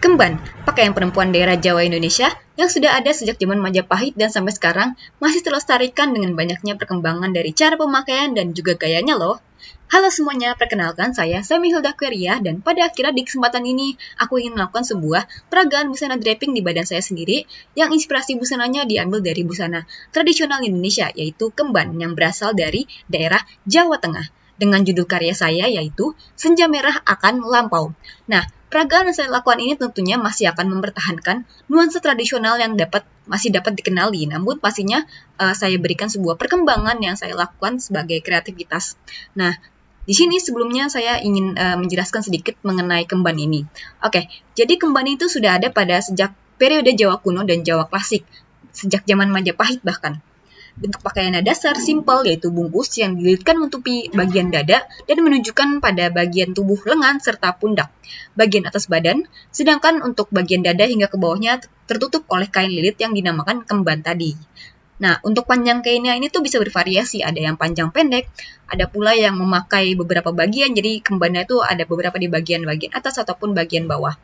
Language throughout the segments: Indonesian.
Kemban, pakaian perempuan daerah Jawa Indonesia yang sudah ada sejak zaman Majapahit dan sampai sekarang masih terlestarikan dengan banyaknya perkembangan dari cara pemakaian dan juga gayanya loh. Halo semuanya, perkenalkan saya Semi Hilda Queria dan pada akhirnya di kesempatan ini aku ingin melakukan sebuah peragaan busana draping di badan saya sendiri yang inspirasi busananya diambil dari busana tradisional Indonesia yaitu kemban yang berasal dari daerah Jawa Tengah dengan judul karya saya yaitu Senja Merah Akan Lampau. Nah, peragaan yang saya lakukan ini tentunya masih akan mempertahankan nuansa tradisional yang masih dapat dikenali, namun pastinya saya berikan sebuah perkembangan yang saya lakukan sebagai kreativitas. Nah, di sini sebelumnya saya ingin menjelaskan sedikit mengenai kemban ini. Oke, jadi kemban itu sudah ada pada sejak periode Jawa kuno dan Jawa klasik, sejak zaman Majapahit bahkan. Bentuk pakaiannya dasar, simpel, yaitu bungkus yang dililitkan menutupi bagian dada dan menunjukkan pada bagian tubuh lengan serta pundak, bagian atas badan, sedangkan untuk bagian dada hingga ke bawahnya tertutup oleh kain lilit yang dinamakan kemban tadi. Nah, untuk panjang kainnya ini tuh bisa bervariasi, ada yang panjang pendek, ada pula yang memakai beberapa bagian, jadi kembannya itu ada beberapa di bagian-bagian atas ataupun bagian bawah.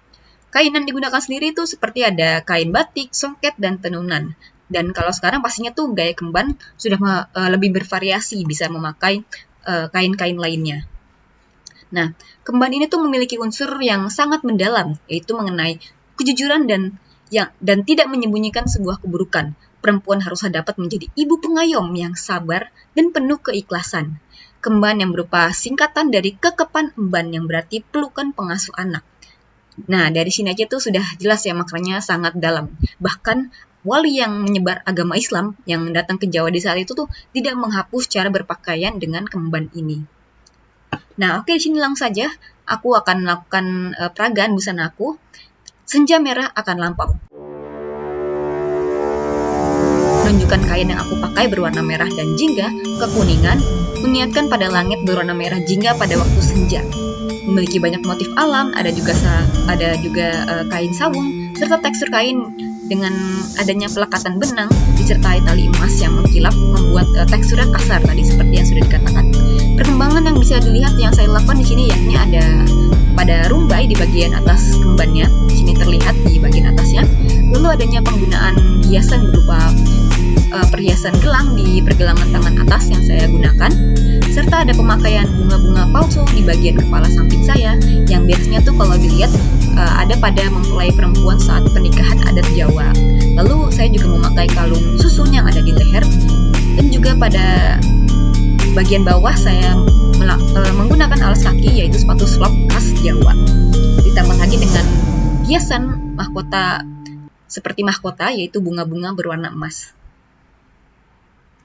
Kain yang digunakan sendiri itu seperti ada kain batik, songket, dan tenunan. Dan kalau sekarang pastinya tuh gaya kemban sudah lebih bervariasi, bisa memakai kain-kain lainnya. Nah, kemban ini tuh memiliki unsur yang sangat mendalam, yaitu mengenai kejujuran dan tidak menyembunyikan sebuah keburukan. Perempuan haruslah dapat menjadi ibu pengayom yang sabar dan penuh keikhlasan. Kemban yang berupa singkatan dari kekepan emban yang berarti pelukan pengasuh anak. Nah, dari sini aja tuh sudah jelas ya maknanya sangat dalam. Bahkan wali yang menyebar agama Islam yang datang ke Jawa di saat itu tuh tidak menghapus cara berpakaian dengan kemban ini. Nah, oke, di sini langsung saja aku akan melakukan peragaan busana aku. Senja Merah Akan Lampau. Menunjukkan kain yang aku pakai berwarna merah dan jingga, kekuningan, mengingatkan pada langit berwarna merah jingga pada waktu senja. Memiliki banyak motif alam, ada juga kain sawung, serta tekstur kain dengan adanya pelekatan benang disertai tali emas yang mengkilap membuat teksturnya kasar tadi seperti yang sudah dikatakan. Perkembangan yang bisa dilihat yang saya lakukan di sini yakni ada pada rumbai di bagian atas kembannya, di sini terlihat di bagian atasnya. Lalu adanya penggunaan hiasan berupa perhiasan gelang di pergelangan tangan atas yang saya gunakan, serta ada pemakaian bunga-bunga palsu di bagian kepala samping saya yang biasanya tuh kalau dilihat ada pada mempelai perempuan saat pernikahan adat Jawa. Lalu saya juga memakai kalung susun yang ada di leher dan juga pada bagian bawah saya menggunakan alas kaki yaitu sepatu slop khas Jawa. Ditambah lagi dengan hiasan mahkota seperti mahkota yaitu bunga-bunga berwarna emas.